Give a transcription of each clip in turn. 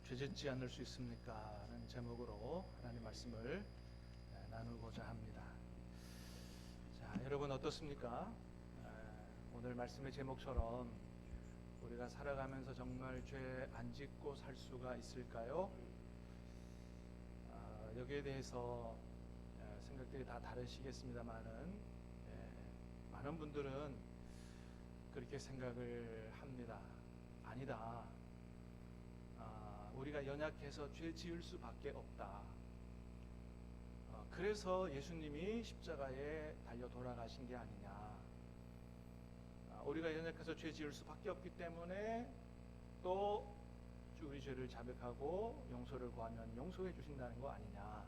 죄짓지 않을 수 있습니까? 라는 제목으로 하나님 말씀을 나누고자 합니다. 자, 여러분 어떻습니까? 오늘 말씀의 제목처럼 우리가 살아가면서 정말 죄 안 짓고 살 수가 있을까요? 여기에 대해서 생각들이 다 다르시겠습니다만은 많은 분들은 그렇게 생각을 합니다. 아니다. 우리가 연약해서 죄 지을 수밖에 없다. 그래서 예수님이 십자가에 달려 돌아가신 게 아니냐. 우리가 연약해서 죄 지을 수밖에 없기 때문에 또 우리 죄를 자백하고 용서를 구하면 용서해 주신다는 거 아니냐.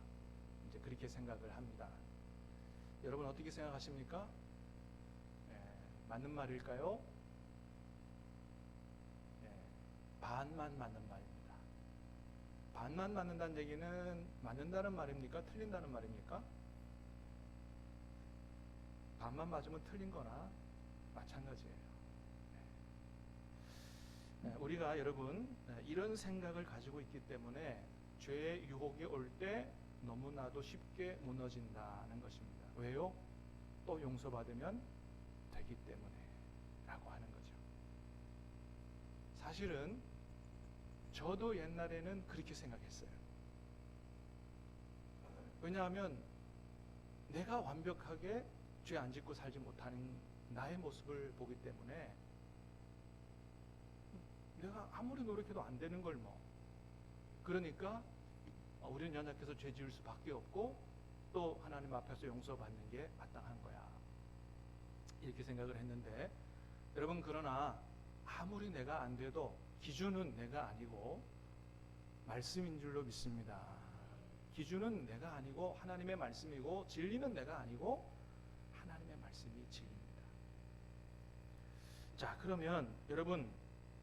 이제 그렇게 생각을 합니다. 여러분 어떻게 생각하십니까? 맞는 말일까요? 반만 맞는 말입니다. 반만 맞는다는 얘기는 맞는다는 말입니까? 틀린다는 말입니까? 반만 맞으면 틀린 거나 마찬가지예요. 우리가 여러분 이런 생각을 가지고 있기 때문에 죄의 유혹이 올 때 너무나도 쉽게 무너진다는 것입니다. 왜요? 또 용서받으면 되기 때문에 라고 하는 거죠. 사실은 저도 옛날에는 그렇게 생각했어요. 왜냐하면 내가 완벽하게 죄 안 짓고 살지 못하는 나의 모습을 보기 때문에 내가 아무리 노력해도 안 되는 걸 뭐. 그러니까 우리는 연약해서 죄 지을 수밖에 없고 또 하나님 앞에서 용서받는 게 마땅한 거야. 이렇게 생각을 했는데 여러분 그러나 아무리 내가 안 돼도 기준은 내가 아니고 말씀인 줄로 믿습니다. 기준은 내가 아니고 하나님의 말씀이고 진리는 내가 아니고 하나님의 말씀이 진리입니다. 자, 그러면 여러분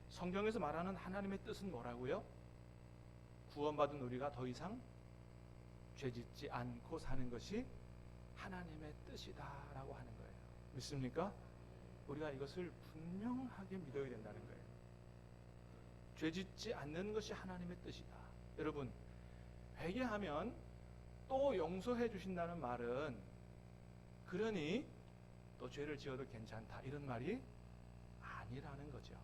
성경에서 말하는 하나님의 뜻은 뭐라고요? 구원받은 우리가 더 이상 죄짓지 않고 사는 것이 하나님의 뜻이다라고 하는 거예요. 믿습니까? 우리가 이것을 분명하게 믿어야 된다는 거예요. 죄짓지 않는 것이 하나님의 뜻이다. 여러분 회개하면 또 용서해 주신다는 말은 그러니 또 죄를 지어도 괜찮다 이런 말이 아니라는 거죠.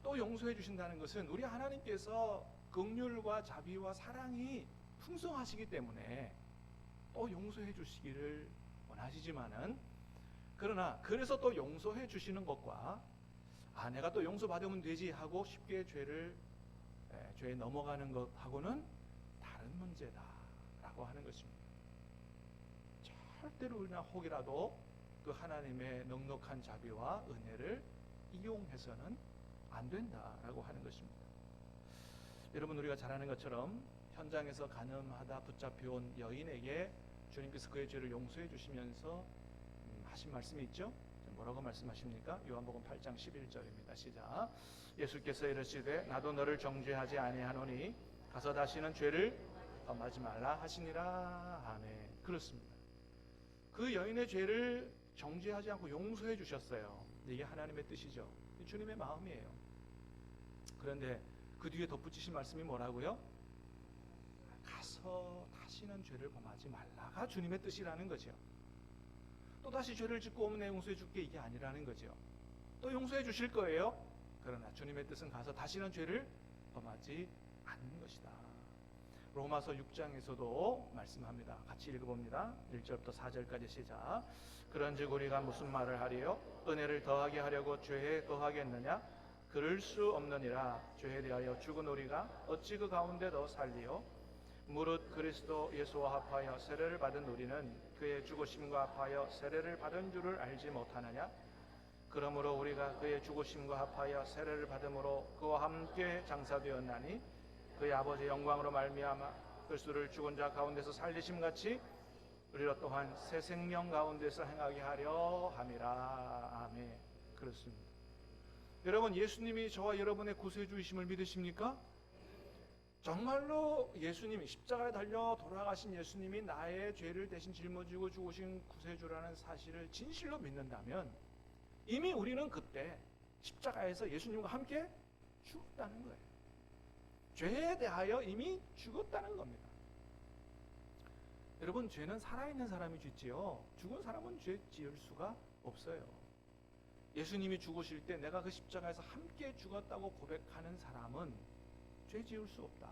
또 용서해 주신다는 것은 우리 하나님께서 긍휼과 자비와 사랑이 풍성하시기 때문에 또 용서해 주시기를 원하시지만은 그러나 그래서 또 용서해 주시는 것과 내가 또 용서받으면 되지 하고 쉽게 죄에 넘어가는 것하고는 다른 문제다라고 하는 것입니다. 절대로 우리나 혹이라도 그 하나님의 넉넉한 자비와 은혜를 이용해서는 안 된다라고 하는 것입니다. 여러분 우리가 잘 아는 것처럼 현장에서 간음하다 붙잡혀온 여인에게 주님께서 그의 죄를 용서해 주시면서 하신 말씀이 있죠? 뭐라고 말씀하십니까? 요한복음 8장 11절입니다. 시작. 예수께서 이르시되 나도 너를 정죄하지 아니하노니 가서 다시는 죄를 범하지 말라 하시니라. 아멘. 그렇습니다. 그 여인의 죄를 정죄하지 않고 용서해 주셨어요. 이게 하나님의 뜻이죠. 주님의 마음이에요. 그런데 그 뒤에 덧붙이신 말씀이 뭐라고요? 가서 다시는 죄를 범하지 말라가 주님의 뜻이라는 거죠. 또 다시 죄를 짓고 오면 내 용서해 줄게 이게 아니라는 거죠. 또 용서해 주실 거예요. 그러나 주님의 뜻은 가서 다시는 죄를 범하지 않는 것이다. 로마서 6장에서도 말씀합니다. 같이 읽어봅니다. 1절부터 4절까지 시작. 그런즉 우리가 무슨 말을 하리요? 은혜를 더하게 하려고 죄에 거하겠느냐? 그럴 수 없느니라. 죄에 대하여 죽은 우리가 어찌 그 가운데 더 살리요? 무릇 그리스도 예수와 합하여 세례를 받은 우리는 그의 죽으심과 합하여 세례를 받은 줄을 알지 못하느냐? 그러므로 우리가 그의 죽으심과 합하여 세례를 받음으로 그와 함께 장사되었나니 그의 아버지의 영광으로 말미암아 그리스도를 죽은 자 가운데서 살리심같이 우리로 또한 새 생명 가운데서 행하게 하려 함이라. 아멘. 그렇습니다. 여러분 예수님이 저와 여러분의 구세주이심을 믿으십니까? 정말로 예수님이 십자가에 달려 돌아가신 예수님이 나의 죄를 대신 짊어지고 죽으신 구세주라는 사실을 진실로 믿는다면 이미 우리는 그때 십자가에서 예수님과 함께 죽었다는 거예요. 죄에 대하여 이미 죽었다는 겁니다. 여러분, 죄는 살아있는 사람이 짓지요, 죽은 사람은 죄 지을 수가 없어요. 예수님이 죽으실 때 내가 그 십자가에서 함께 죽었다고 고백하는 사람은 죄 지을 수 없다.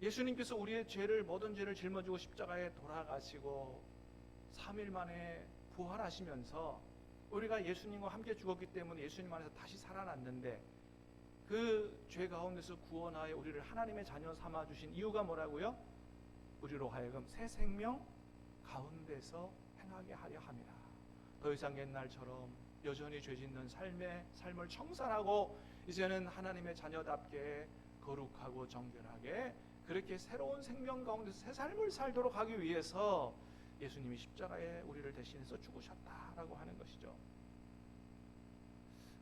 예수님께서 우리의 죄를, 모든 죄를 짊어지고 십자가에 돌아가시고 3일 만에 부활하시면서 우리가 예수님과 함께 죽었기 때문에 예수님 안에서 다시 살아났는데, 그 죄 가운데서 구원하여 우리를 하나님의 자녀 삼아주신 이유가 뭐라고요? 우리로 하여금 새 생명 가운데서 행하게 하려 함이라. 더 이상 옛날처럼 여전히 죄 짓는 삶을 청산하고 이제는 하나님의 자녀답게 거룩하고 정결하게 그렇게 새로운 생명 가운데서 새 삶을 살도록 하기 위해서 예수님이 십자가에 우리를 대신해서 죽으셨다라고 하는 것이죠.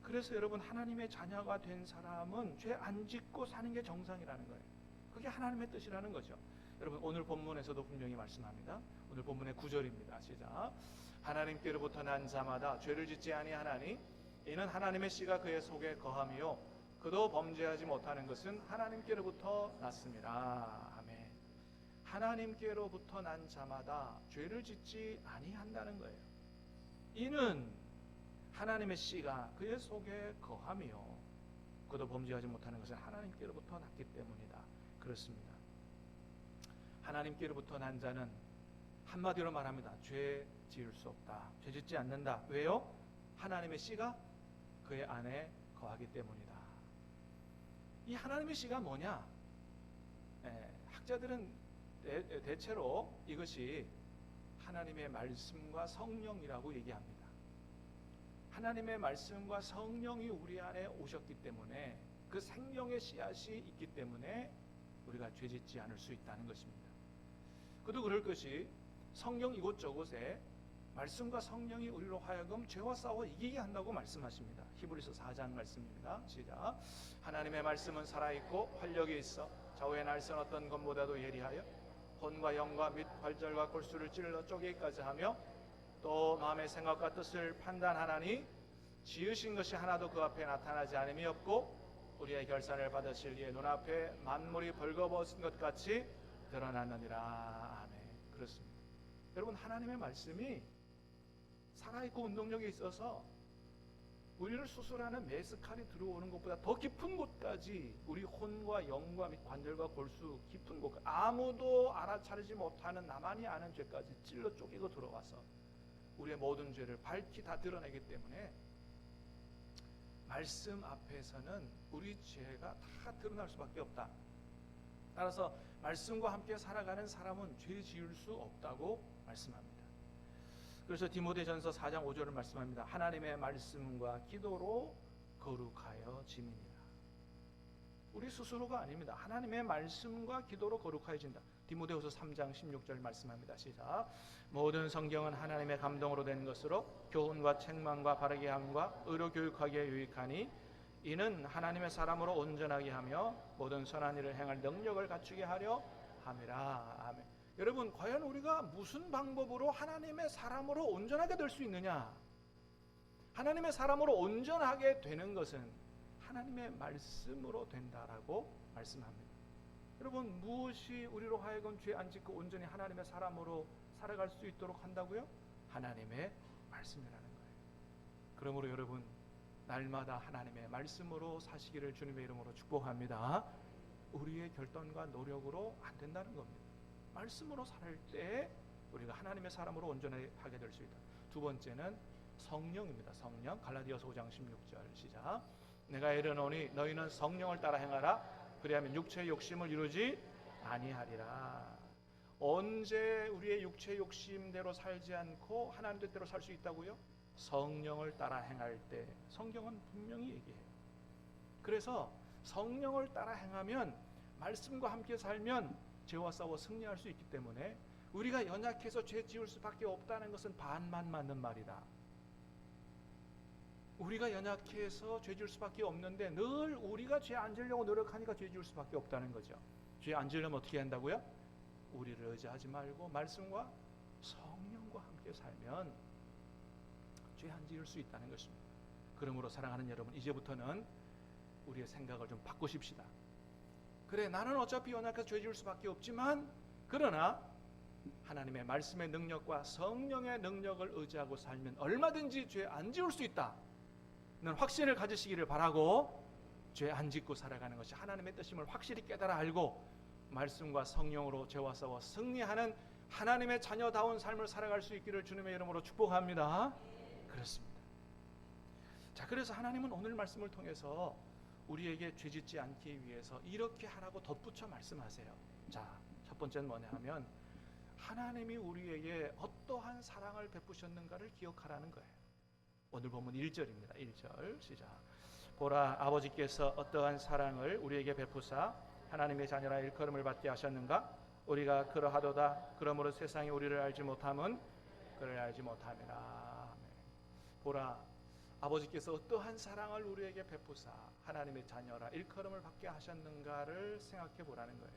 그래서 여러분, 하나님의 자녀가 된 사람은 죄 안 짓고 사는 게 정상이라는 거예요. 그게 하나님의 뜻이라는 거죠. 여러분, 오늘 본문에서도 분명히 말씀합니다. 오늘 본문의 9절입니다. 시작. 하나님께로부터 난 자마다 죄를 짓지 아니하나니 이는 하나님의 씨가 그의 속에 거함이요 그도 범죄하지 못하는 것은 하나님께로부터 났습니다. 아멘. 하나님께로부터 난 자마다 죄를 짓지 아니한다는 거예요. 이는 하나님의 씨가 그의 속에 거함이요 그도 범죄하지 못하는 것은 하나님께로부터 났기 때문이다. 그렇습니다. 하나님께로부터 난 자는 한마디로 말합니다. 죄 지을 수 없다. 죄 짓지 않는다. 왜요? 하나님의 씨가 그의 안에 거하기 때문이다. 이 하나님의 씨가 뭐냐? 학자들은 대체로 이것이 하나님의 말씀과 성령이라고 얘기합니다. 하나님의 말씀과 성령이 우리 안에 오셨기 때문에, 그 생명의 씨앗이 있기 때문에 우리가 죄 짓지 않을 수 있다는 것입니다. 그도 그럴 것이 성경 이곳저곳에 말씀과 성령이 우리로 하여금 죄와 싸워 이기게 한다고 말씀하십니다. 히브리서 4장 말씀입니다. 시작. 하나님의 말씀은 살아있고 활력이 있어 좌우의 날선 어떤 것보다도 예리하여 혼과 영과 및 관절과 골수를 찔러 쪼개기까지 하며 또 마음의 생각과 뜻을 판단하나니 지으신 것이 하나도 그 앞에 나타나지 않음이 없고 우리의 결산을 받으실 이의 눈앞에 만물이 벌거벗은 것 같이 드러나느니라. 아멘. 그렇습니다. 여러분, 하나님의 말씀이 살아있고 운동력이 있어서 우리를 수술하는 메스칼이 들어오는 것보다 더 깊은 곳까지, 우리 혼과 영과 및 관절과 골수 깊은 곳, 아무도 알아차리지 못하는 나만이 아는 죄까지 찔러 쪼개고 들어와서 우리의 모든 죄를 밝히 다 드러내기 때문에 말씀 앞에서는 우리 죄가 다 드러날 수밖에 없다. 따라서 말씀과 함께 살아가는 사람은 죄 지을 수 없다고 말씀합니다. 그래서 디모데전서 4장 5절을 말씀합니다. 하나님의 말씀과 기도로 거룩하여 지민이라. 우리 스스로가 아닙니다. 하나님의 말씀과 기도로 거룩하여진다. 디모데후서 3장 16절 말씀합니다. 시작. 모든 성경은 하나님의 감동으로 된 것으로 교훈과 책망과 바르게 함과 의로 교육하기에 유익하니 이는 하나님의 사람으로 온전하게 하며 모든 선한 일을 행할 능력을 갖추게 하려 함이라. 아멘. 여러분, 과연 우리가 무슨 방법으로 하나님의 사람으로 온전하게 될 수 있느냐? 하나님의 사람으로 온전하게 되는 것은 하나님의 말씀으로 된다라고 말씀합니다. 여러분, 무엇이 우리로 하여금 죄 안 짓고 온전히 하나님의 사람으로 살아갈 수 있도록 한다고요? 하나님의 말씀이라는 거예요. 그러므로 여러분, 날마다 하나님의 말씀으로 사시기를 주님의 이름으로 축복합니다. 우리의 결단과 노력으로 안 된다는 겁니다. 말씀으로 살 때 우리가 하나님의 사람으로 온전하게 될 수 있다. 두 번째는 성령입니다. 성령. 갈라디아서 5장 16절 시작. 내가 이르노니 너희는 성령을 따라 행하라. 그리하면 육체의 욕심을 이루지 아니하리라. 언제 우리의 육체의 욕심대로 살지 않고 하나님 뜻대로 살 수 있다고요? 성령을 따라 행할 때. 성경은 분명히 얘기해요. 그래서 성령을 따라 행하면, 말씀과 함께 살면 죄와 싸워 승리할 수 있기 때문에 우리가 연약해서 죄 지을 수밖에 없다는 것은 반만 맞는 말이다. 우리가 연약해서 죄 지을 수밖에 없는데 늘 우리가 죄 안 지으려고 노력하니까 죄 지을 수밖에 없다는 거죠. 죄 안 지으려면 어떻게 한다고요? 우리를 의지하지 말고 말씀과 성령과 함께 살면 죄 안 지을 수 있다는 것입니다. 그러므로 사랑하는 여러분, 이제부터는 우리의 생각을 좀 바꾸십시다. 그래, 나는 어차피 연약해서 죄 지을 수밖에 없지만, 그러나 하나님의 말씀의 능력과 성령의 능력을 의지하고 살면 얼마든지 죄 안 지을 수 있다 는 확신을 가지시기를 바라고, 죄 안 짓고 살아가는 것이 하나님의 뜻임을 확실히 깨달아 알고 말씀과 성령으로 죄와 싸워 승리하는 하나님의 자녀다운 삶을 살아갈 수 있기를 주님의 이름으로 축복합니다. 그렇습니다. 자, 그래서 하나님은 오늘 말씀을 통해서 우리에게 죄 짓지 않기 위해서 이렇게 하라고 덧붙여 말씀하세요. 자, 첫 번째는 뭐냐 하면 하나님이 우리에게 어떠한 사랑을 베푸셨는가를 기억하라는 거예요. 오늘 본문 1절입니다. 1절 시작. 보라, 아버지께서 어떠한 사랑을 우리에게 베푸사 하나님의 자녀라 일컬음을 받게 하셨는가? 우리가 그러하도다. 그러므로 세상이 우리를 알지 못함은 그를 알지 못함이라. 보라, 아버지께서 어떠한 사랑을 우리에게 베푸사 하나님의 자녀라 일컬음을 받게 하셨는가를 생각해 보라는 거예요.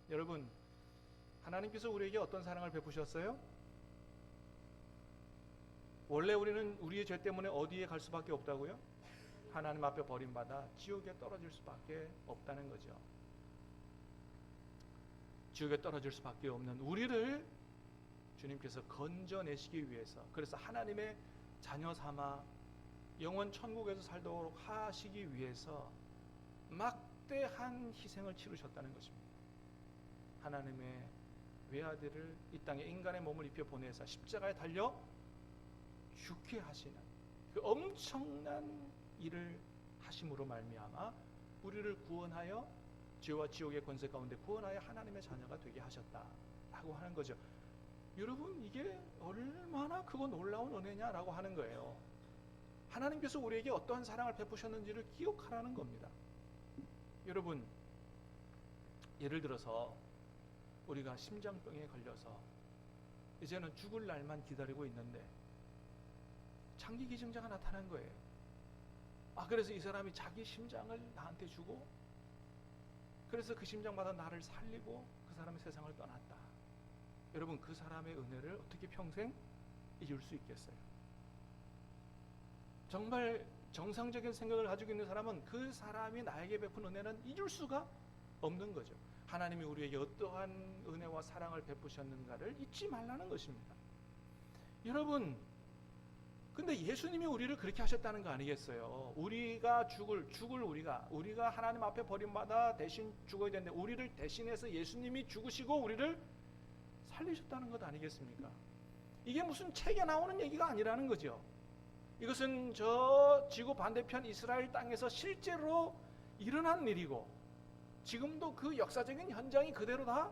여러분, 하나님께서 우리에게 어떤 사랑을 베푸셨어요? 원래 우리는 우리의 죄 때문에 어디에 갈 수밖에 없다고요? 하나님 앞에 버림받아 지옥에 떨어질 수밖에 없다는 거죠. 지옥에 떨어질 수밖에 없는 우리를 주님께서 건져내시기 위해서, 그래서 하나님의 자녀 삼아 영원 천국에서 살도록 하시기 위해서 막대한 희생을 치르셨다는 것입니다. 하나님의 외아들을 이 땅에 인간의 몸을 입혀 보내사 십자가에 달려 죽게 하시는 그 엄청난 일을 하심으로 말미암아 우리를 구원하여 죄와 지옥의 권세 가운데 구원하여 하나님의 자녀가 되게 하셨다라고 하는 거죠. 여러분, 이게 얼마나 크고 놀라운 은혜냐라고 하는 거예요. 하나님께서 우리에게 어떠한 사랑을 베푸셨는지를 기억하라는 겁니다. 여러분, 예를 들어서 우리가 심장병에 걸려서 이제는 죽을 날만 기다리고 있는데 장기 기증자가 나타난 거예요. 그래서 이 사람이 자기 심장을 나한테 주고, 그래서 그 심장마다 나를 살리고 그 사람이 세상을 떠났다. 여러분, 그 사람의 은혜를 어떻게 평생 잊을 수 있겠어요? 정말 정상적인 생각을 가지고 있는 사람은 그 사람이 나에게 베푼 은혜는 잊을 수가 없는 거죠. 하나님이 우리에게 어떠한 은혜와 사랑을 베푸셨는가를 잊지 말라는 것입니다. 여러분, 근데 예수님이 우리를 그렇게 하셨다는 거 아니겠어요? 우리가 죽을 우리가 하나님 앞에 버림받아 대신 죽어야 되는데 우리를 대신해서 예수님이 죽으시고 우리를 살리셨다는 것 아니겠습니까? 이게 무슨 책에 나오는 얘기가 아니라는 거죠. 이것은 저 지구 반대편 이스라엘 땅에서 실제로 일어난 일이고 지금도 그 역사적인 현장이 그대로 다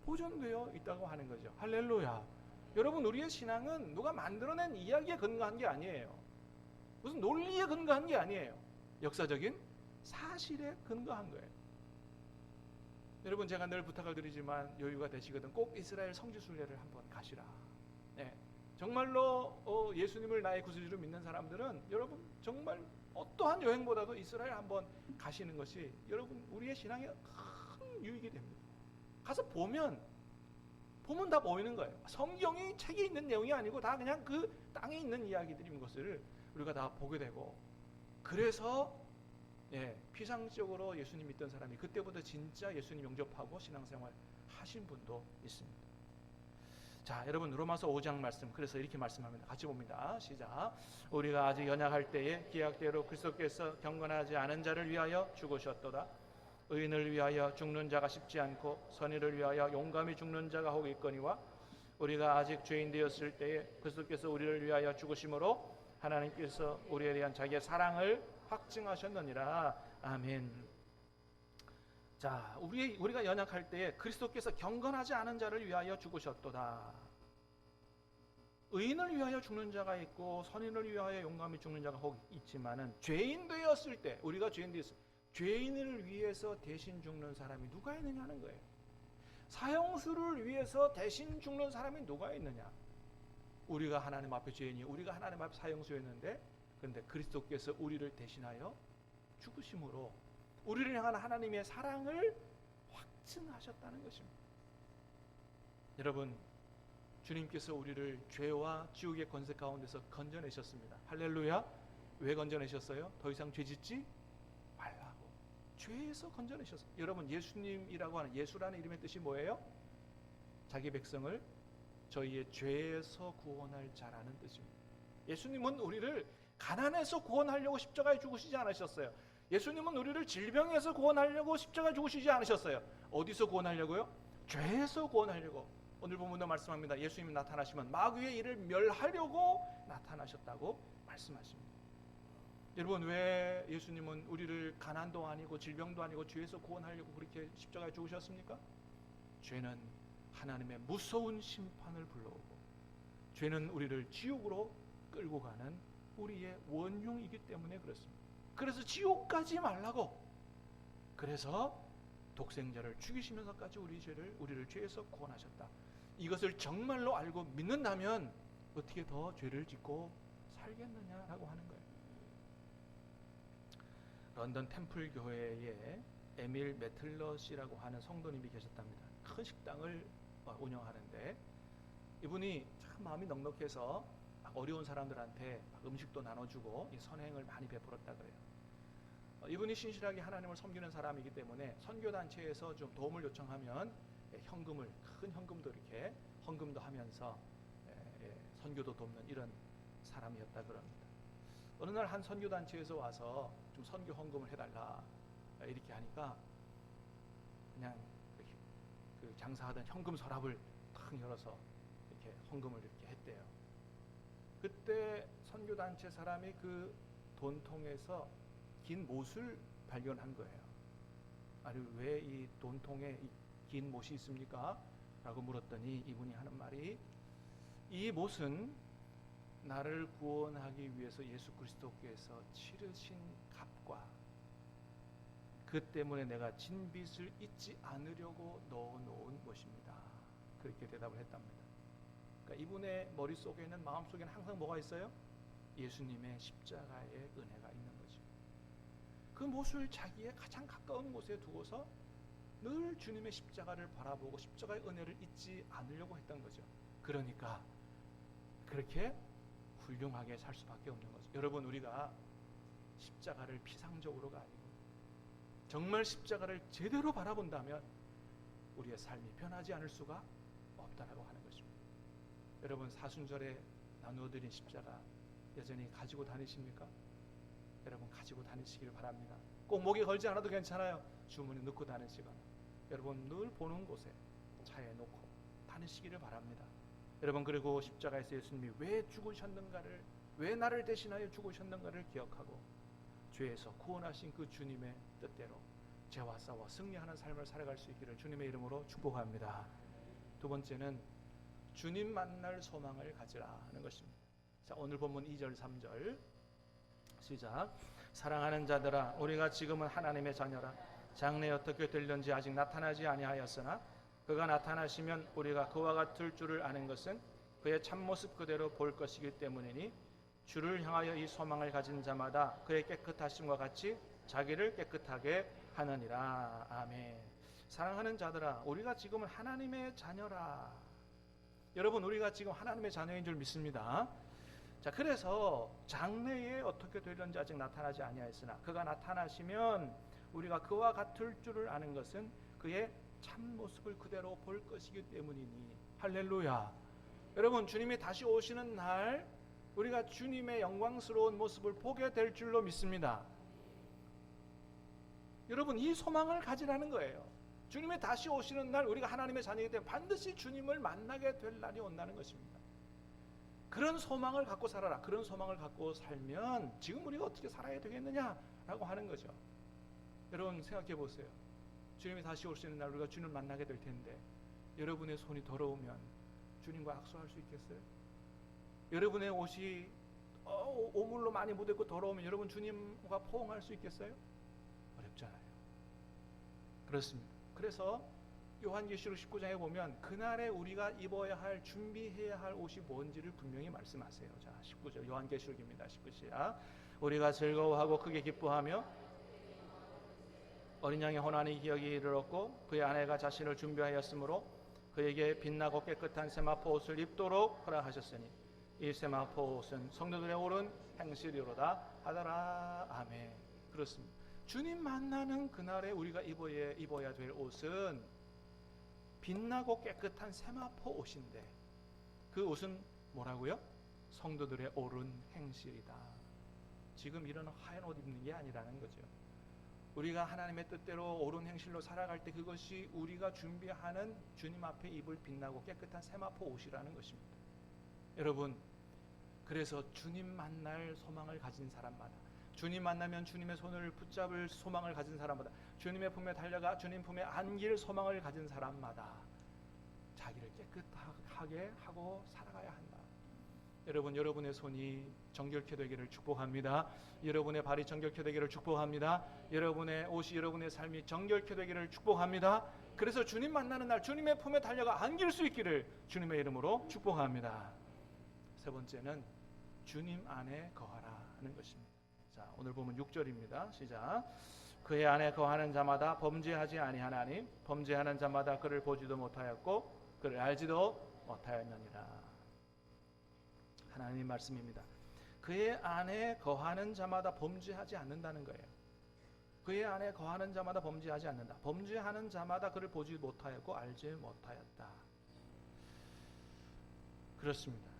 보존되어 있다고 하는 거죠. 할렐루야. 여러분, 우리의 신앙은 누가 만들어낸 이야기에 근거한 게 아니에요. 무슨 논리에 근거한 게 아니에요. 역사적인 사실에 근거한 거예요. 여러분, 제가 늘 부탁을 드리지만 여유가 되시거든 꼭 이스라엘 성지순례를 한번 가시라. 네. 정말로 예수님을 나의 구세주로 믿는 사람들은 여러분 정말 어떠한 여행보다도 이스라엘 한번 가시는 것이 여러분 우리의 신앙에 큰 유익이 됩니다. 가서 보면 다 보이는 거예요. 성경이 책에 있는 내용이 아니고 다 그냥 그 땅에 있는 이야기들인 것을 우리가 다 보게 되고, 그래서 피상적으로 예수님 믿던 사람이 그때부터 진짜 예수님 영접하고 신앙생활 하신 분도 있습니다. 자, 여러분, 로마서 5장 말씀, 그래서 이렇게 말씀합니다. 같이 봅니다. 시작. 우리가 아직 연약할 때에 기약대로 그리스도께서 경건하지 않은 자를 위하여 죽으셨도다. 의인을 위하여 죽는 자가 쉽지 않고 선의를 위하여 용감히 죽는 자가 혹 있거니와 우리가 아직 죄인 되었을 때에 그리스도께서 우리를 위하여 죽으심으로 하나님께서 우리에 대한 자기의 사랑을 확증하셨느니라. 아멘. 자, 우리가 연약할 때에 그리스도께서 경건하지 않은 자를 위하여 죽으셨도다. 의인을 위하여 죽는 자가 있고 선인을 위하여 용감히 죽는 자가 혹 있지만은 죄인 되었을 때, 우리가 죄인 되었을 때 죄인을 위해서 대신 죽는 사람이 누가 있느냐는 거예요. 사형수를 위해서 대신 죽는 사람이 누가 있느냐? 우리가 하나님 앞에 죄인이, 우리가 하나님 앞에 사형수였는데, 그런데 그리스도께서 우리를 대신하여 죽으심으로 우리를 향한 하나님의 사랑을 확증하셨다는 것입니다. 여러분, 주님께서 우리를 죄와 지옥의 권세 가운데서 건져내셨습니다. 할렐루야. 왜 건져내셨어요? 더 이상 죄 짓지 말라. 죄에서 건져내셨어요. 여러분, 예수님이라고 하는, 예수라는 이름의 뜻이 뭐예요? 자기 백성을 저희의 죄에서 구원할 자라는 뜻입니다. 예수님은 우리를 가난에서 구원하려고 십자가에 죽으시지 않으셨어요. 예수님은 우리를 질병에서 구원하려고 십자가에 죽으시지 않으셨어요. 어디서 구원하려고요? 죄에서 구원하려고. 오늘 본문도 말씀합니다. 예수님이 나타나시면 마귀의 일을 멸하려고 나타나셨다고 말씀하십니다. 여러분, 왜 예수님은 우리를 가난도 아니고 질병도 아니고 죄에서 구원하려고 그렇게 십자가에 죽으셨습니까? 죄는 하나님의 무서운 심판을 불러오고, 죄는 우리를 지옥으로 끌고 가는 우리의 원흉이기 때문에 그렇습니다. 그래서 지옥 가지 말라고, 그래서 독생자를 죽이시면서까지 우리를 죄에서 구원하셨다. 이것을 정말로 알고 믿는다면 어떻게 더 죄를 짓고 살겠느냐라고 하는 거예요. 런던 템플 교회에 에밀 매틀럿이라고 하는 성도님이 계셨답니다. 큰 식당을 운영하는데 이분이 참 마음이 넉넉해서 어려운 사람들한테 음식도 나눠주고 선행을 많이 베풀었다 그래요. 이분이 신실하게 하나님을 섬기는 사람이기 때문에 선교단체에서 좀 도움을 요청하면 현금을, 큰 현금도 이렇게 헌금도 하면서 선교도 돕는 이런 사람이었다 그럽니다. 어느 날 한 선교단체에서 와서 좀 선교 헌금을 해달라 이렇게 하니까 그냥 이렇게 그 장사하던 현금 서랍을 탁 열어서 이렇게 헌금을 이렇게 했대요. 그때 선교단체 사람이 그 돈통에서 긴 못을 발견한 거예요. 아니, 왜 이 돈통에 긴 못이 있습니까? 라고 물었더니 이분이 하는 말이, 이 못은 나를 구원하기 위해서 예수 그리스도께서 치르신 값과 그 때문에 내가 진 빚을 잊지 않으려고 넣어놓은 것입니다. 그렇게 대답을 했답니다. 그러니까 이분의 머릿속에는, 마음속에는 항상 뭐가 있어요? 예수님의 십자가의 은혜가 있는 거죠. 그 못을 자기의 가장 가까운 곳에 두고서 늘 주님의 십자가를 바라보고 십자가의 은혜를 잊지 않으려고 했던 거죠. 그러니까 그렇게 훌륭하게 살 수밖에 없는 거죠. 여러분, 우리가 십자가를 피상적으로가 아니고 정말 십자가를 제대로 바라본다면 우리의 삶이 변하지 않을 수가 없다라고 하는 것입니다. 여러분, 사순절에 나누어드린 십자가 여전히 가지고 다니십니까? 여러분, 가지고 다니시기를 바랍니다. 꼭 목에 걸지 않아도 괜찮아요. 주머니 넣고 다니시거나 여러분 늘 보는 곳에 차에 놓고 다니시기를 바랍니다. 여러분, 그리고 십자가에서 예수님이 왜 죽으셨는가를, 왜 나를 대신하여 죽으셨는가를 기억하고 죄에서 구원하신 그 주님의 뜻대로 죄와 싸워 승리하는 삶을 살아갈 수 있기를 주님의 이름으로 축복합니다. 두 번째는 주님 만날 소망을 가지라 하는 것입니다. 자, 오늘 본문 2절 3절 시작. 사랑하는 자들아, 우리가 지금은 하나님의 자녀라. 장래에 어떻게 될는지 아직 나타나지 아니하였으나 그가 나타나시면 우리가 그와 같을 줄을 아는 것은 그의 참모습 그대로 볼 것이기 때문이니 주를 향하여 이 소망을 가진 자마다 그의 깨끗하심과 같이 자기를 깨끗하게 하느니라. 아멘. 사랑하는 자들아, 우리가 지금은 하나님의 자녀라. 여러분, 우리가 지금 하나님의 자녀인 줄 믿습니다. 자, 그래서 장래에 어떻게 되는지 아직 나타나지 아니하였으나 그가 나타나시면 우리가 그와 같을 줄을 아는 것은 그의 참모습을 그대로 볼 것이기 때문이니. 할렐루야. 여러분, 주님이 다시 오시는 날 우리가 주님의 영광스러운 모습을 보게 될 줄로 믿습니다. 여러분, 이 소망을 가지라는 거예요. 주님이 다시 오시는 날 우리가 하나님의 자녀이기 때문에 반드시 주님을 만나게 될 날이 온다는 것입니다. 그런 소망을 갖고 살아라. 그런 소망을 갖고 살면 지금 우리가 어떻게 살아야 되겠느냐라고 하는 거죠. 여러분, 생각해 보세요. 주님이 다시 오시는 날 우리가 주님을 만나게 될 텐데 여러분의 손이 더러우면 주님과 악수할 수 있겠어요? 여러분의 옷이 오물로 많이 묻었고 더러우면 여러분 주님과 포옹할 수 있겠어요? 어렵잖아요. 그렇습니다. 그래서 요한계시록 19장에 보면 그날에 우리가 입어야 할, 준비해야 할 옷이 뭔지를 분명히 말씀하세요. 자, 19절 요한계시록입니다. 19절. 우리가 즐거워하고 크게 기뻐하며 어린 양의 혼안의 기억이 이르렀고 그의 아내가 자신을 준비하였으므로 그에게 빛나고 깨끗한 세마포 옷을 입도록 허락하셨으니 이 세마포 옷은 성도들의 옳은 행실이로다 하더라. 아멘. 그렇습니다. 주님 만나는 그날에 우리가 입어야 될 옷은 빛나고 깨끗한 세마포 옷인데, 그 옷은 뭐라고요? 성도들의 옳은 행실이다. 지금 이런 하얀 옷 입는 게 아니라는 거죠. 우리가 하나님의 뜻대로 옳은 행실로 살아갈 때 그것이 우리가 준비하는 주님 앞에 입을 빛나고 깨끗한 세마포 옷이라는 것입니다. 여러분, 그래서 주님 만날 소망을 가진 사람마다, 주님 만나면 주님의 손을 붙잡을 소망을 가진 사람마다, 주님의 품에 달려가 주님 품에 안길 소망을 가진 사람마다 자기를 깨끗하게 하고 살아가야 한다. 여러분, 여러분의 손이 정결케 되기를 축복합니다. 여러분의 발이 정결케 되기를 축복합니다. 여러분의 옷이, 여러분의 삶이 정결케 되기를 축복합니다. 그래서 주님 만나는 날 주님의 품에 달려가 안길 수 있기를 주님의 이름으로 축복합니다. 세 번째는 주님 안에 거하라 하는 것입니다. 자, 오늘 보면 6절입니다. 시작. 그의 안에 거하는 자마다 범죄하지 아니하나니 범죄하는 자마다 그를 보지도 못하였고 그를 알지도 못하였느니라. 하나님 말씀입니다. 그의 안에 거하는 자마다 범죄하지 않는다는 거예요. 그의 안에 거하는 자마다 범죄하지 않는다. 범죄하는 자마다 그를 보지 못하였고 알지 못하였다. 그렇습니다.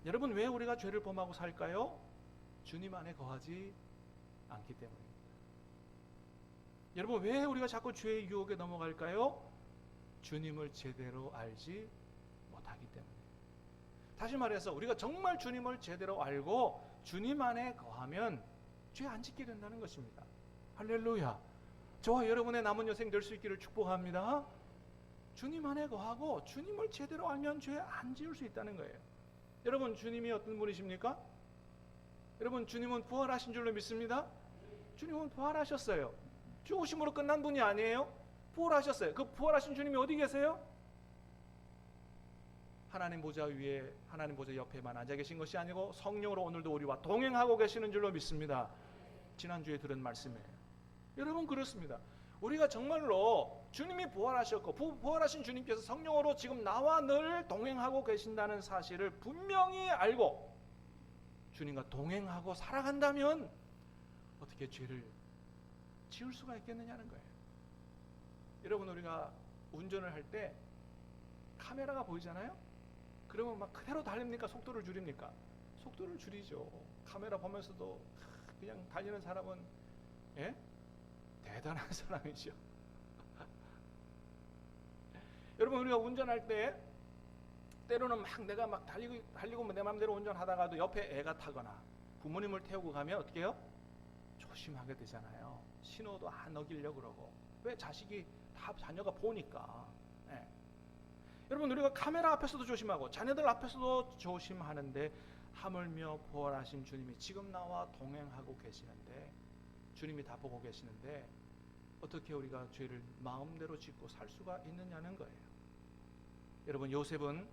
여러분, 왜 우리가 죄를 범하고 살까요? 주님 안에 거하지 않기 때문입니다. 여러분, 왜 우리가 자꾸 죄의 유혹에 넘어갈까요? 주님을 제대로 알지 못하기 때문에. 다시 말해서 우리가 정말 주님을 제대로 알고 주님 안에 거하면 죄 안 짓게 된다는 것입니다. 할렐루야. 저와 여러분의 남은 여생 될 수 있기를 축복합니다. 주님 안에 거하고 주님을 제대로 알면 죄 안 지을 수 있다는 거예요. 여러분, 주님이 어떤 분이십니까? 여러분, 주님은 부활하신 줄로 믿습니다. 주님은 부활하셨어요. 죽으심으로 끝난 분이 아니에요. 부활하셨어요. 그 부활하신 주님이 어디 계세요? 하나님 보좌 위에, 하나님 보좌 옆에만 앉아 계신 것이 아니고 성령으로 오늘도 우리와 동행하고 계시는 줄로 믿습니다. 지난주에 들은 말씀이에요. 여러분, 그렇습니다. 우리가 정말로 주님이 부활하셨고 부활하신 주님께서 성령으로 지금 나와 늘 동행하고 계신다는 사실을 분명히 알고 주님과 동행하고 살아간다면 어떻게 죄를 지을 수가 있겠느냐는 거예요. 여러분, 우리가 운전을 할 때 카메라가 보이잖아요. 그러면 막 그대로 달립니까? 속도를 줄입니까? 속도를 줄이죠. 카메라 보면서도 그냥 달리는 사람은 대단한 사람이죠. 여러분, 우리가 운전할 때 때로는 막 내가 막 달리고 내 마음대로 운전하다가도 옆에 애가 타거나 부모님을 태우고 가면 어떻게 해요? 조심하게 되잖아요. 신호도 안 어기려고 그러고. 왜? 자식이 다 자녀가 보니까. 여러분, 우리가 카메라 앞에서도 조심하고 자녀들 앞에서도 조심하는데 하물며 부활하신 주님이 지금 나와 동행하고 계시는데, 주님이 다 보고 계시는데 어떻게 우리가 죄를 마음대로 짓고 살 수가 있느냐는 거예요. 여러분, 요셉은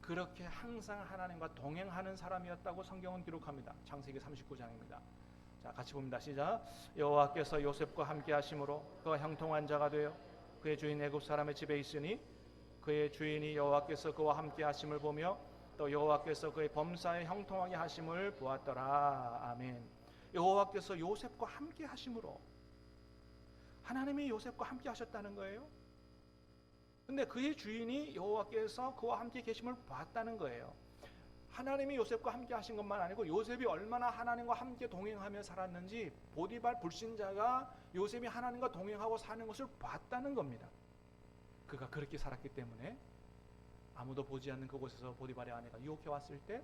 그렇게 항상 하나님과 동행하는 사람이었다고 성경은 기록합니다. 창세기 39장입니다. 자, 같이 봅니다. 시작. 여호와께서 요셉과 함께 하심으로 그가 형통한 자가 되어 그의 주인 애굽 사람의 집에 있으니 그의 주인이 여호와께서 그와 함께 하심을 보며 또 여호와께서 그의 범사에 형통하게 하심을 보았더라. 아멘. 여호와께서 요셉과 함께 하심으로, 하나님이 요셉과 함께 하셨다는 거예요. 근데 그의 주인이 여호와께서 그와 함께 계심을 봤다는 거예요. 하나님이 요셉과 함께 하신 것만 아니고 요셉이 얼마나 하나님과 함께 동행하며 살았는지 보디발 불신자가 요셉이 하나님과 동행하고 사는 것을 봤다는 겁니다. 그가 그렇게 살았기 때문에 아무도 보지 않는 그곳에서 보디발의 아내가 유혹해 왔을 때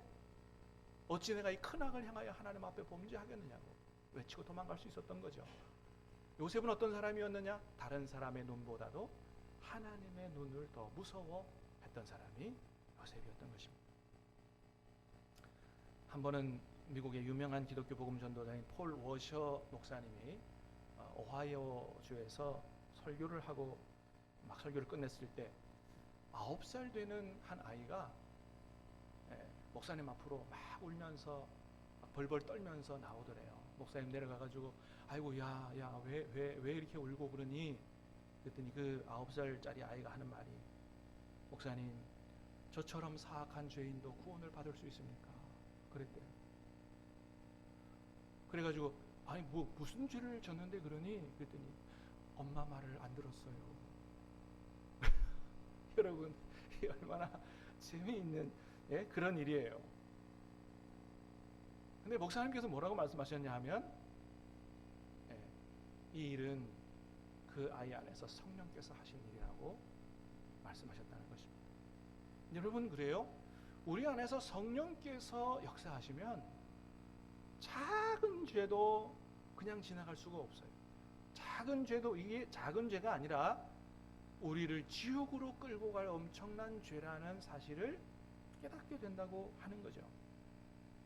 어찌 내가 이 큰 악을 향하여 하나님 앞에 범죄하겠느냐고 외치고 도망갈 수 있었던 거죠. 요셉은 어떤 사람이었느냐? 다른 사람의 눈보다도 하나님의 눈을 더 무서워했던 사람이 요셉이었던 것입니다. 한 번은 미국의 유명한 기독교 복음 전도자인 폴 워셔 목사님이 오하이오주에서 설교를 하고 막 설교를 끝냈을 때 9살 되는 한 아이가 목사님 앞으로 막 울면서 막 벌벌 떨면서 나오더래요. 목사님 내려가가지고 아이고 야 왜 이렇게 울고 그러니? 그랬더니 그 9살짜리 아이가 하는 말이, 목사님, 저처럼 사악한 죄인도 구원을 받을 수 있습니까? 그랬대요. 그래가지고 아니 뭐 무슨 죄를 졌는데 그러니? 그랬더니 엄마 말을 안 들었어요. 여러분, 이 얼마나 재미있는 그런 일이에요. 근데 목사님께서 뭐라고 말씀하셨냐 하면 이 일은 그 아이 안에서 성령께서 하신 일이라고 말씀하셨다는 것입니다. 여러분, 그래요? 우리 안에서 성령께서 역사하시면 작은 죄도 그냥 지나갈 수가 없어요. 작은 죄도 이게 작은 죄가 아니라 우리를 지옥으로 끌고 갈 엄청난 죄라는 사실을 깨닫게 된다고 하는 거죠.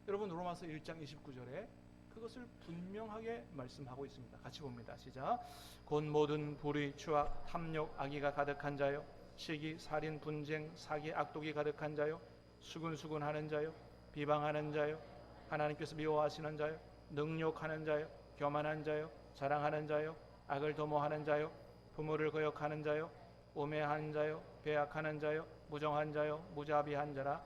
여러분, 로마서 1장 29절에 그것을 분명하게 말씀하고 있습니다. 같이 봅니다. 시작. 곧 모든 불의, 추악, 탐욕, 악의가 가득한 자요, 시기, 살인, 분쟁, 사기, 악독이 가득한 자요, 수군수군하는 자요, 비방하는 자요, 하나님께서 미워하시는 자요, 능욕하는 자요, 교만한 자요, 자랑하는 자요, 악을 도모하는 자요, 부모를 거역하는 자요, 우매한 자요, 배약하는 자요, 무정한 자요, 무자비한 자라.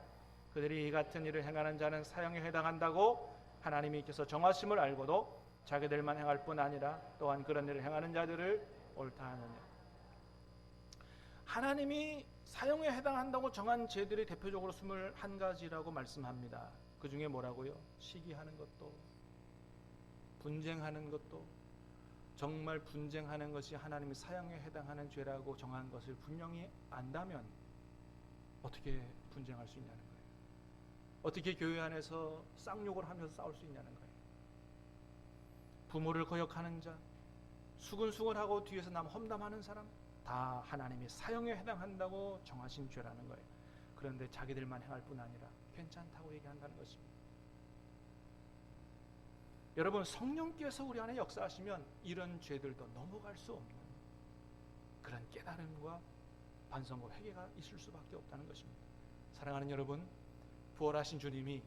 그들이 이 같은 일을 행하는 자는 사형에 해당한다고 하나님께서 정하심을 알고도 자기들만 행할 뿐 아니라 또한 그런 일을 행하는 자들을 옳다 하느냐. 하나님이 사형에 해당한다고 정한 죄들이 대표적으로 21가지라고 말씀합니다. 그 중에 뭐라고요? 시기하는 것도, 분쟁하는 것도, 정말 분쟁하는 것이 하나님이 사형에 해당하는 죄라고 정한 것을 분명히 안다면 어떻게 분쟁할 수 있냐는 거예요. 어떻게 교회 안에서 쌍욕을 하면서 싸울 수 있냐는 거예요. 부모를 거역하는 자, 수근수근하고 뒤에서 남 험담하는 사람, 다 하나님이 사형에 해당한다고 정하신 죄라는 거예요. 그런데 자기들만 행할 뿐 아니라 괜찮다고 얘기한다는 것입니다. 여러분, 성령께서 우리 안에 역사하시면 이런 죄들도 넘어갈 수 없는 그런 깨달음과 반성과 회개가 있을 수밖에 없다는 것입니다. 사랑하는 여러분, 부활하신 주님이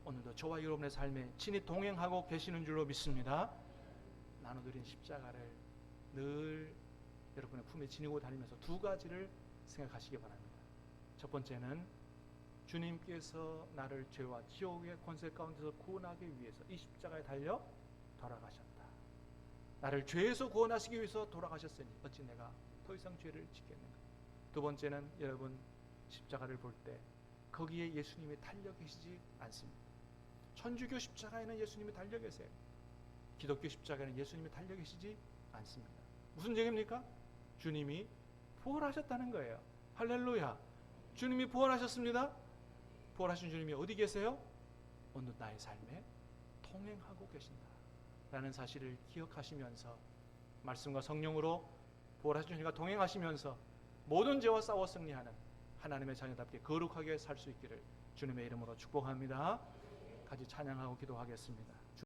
오늘도 저와 여러분의 삶에 친히 동행하고 계시는 줄로 믿습니다. 나눠드린 십자가를 늘 여러분의 품에 지니고 다니면서 두 가지를 생각하시기 바랍니다. 첫 번째는 주님께서 나를 죄와 지옥의 권세 가운데서 구원하기 위해서 이 십자가에 달려 돌아가셨다. 나를 죄에서 구원하시기 위해서 돌아가셨으니 어찌 내가 더 이상 죄를 짓겠는가. 두 번째는 여러분, 십자가를 볼 때 거기에 예수님이 달려 계시지 않습니다. 천주교 십자가에는 예수님이 달려 계세요. 기독교 십자가에는 예수님이 달려 계시지 않습니다. 무슨 얘기입니까? 주님이 부활하셨다는 거예요. 할렐루야. 주님이 부활하셨습니다. 부활하신 주님이 어디 계세요? 오늘 나의 삶에 동행하고 계신다 라는 사실을 기억하시면서 말씀과 성령으로 부활하신 주님과 동행하시면서 모든 죄와 싸워 승리하는 하나님의 자녀답게 거룩하게 살 수 있기를 주님의 이름으로 축복합니다. 같이 찬양하고 기도하겠습니다.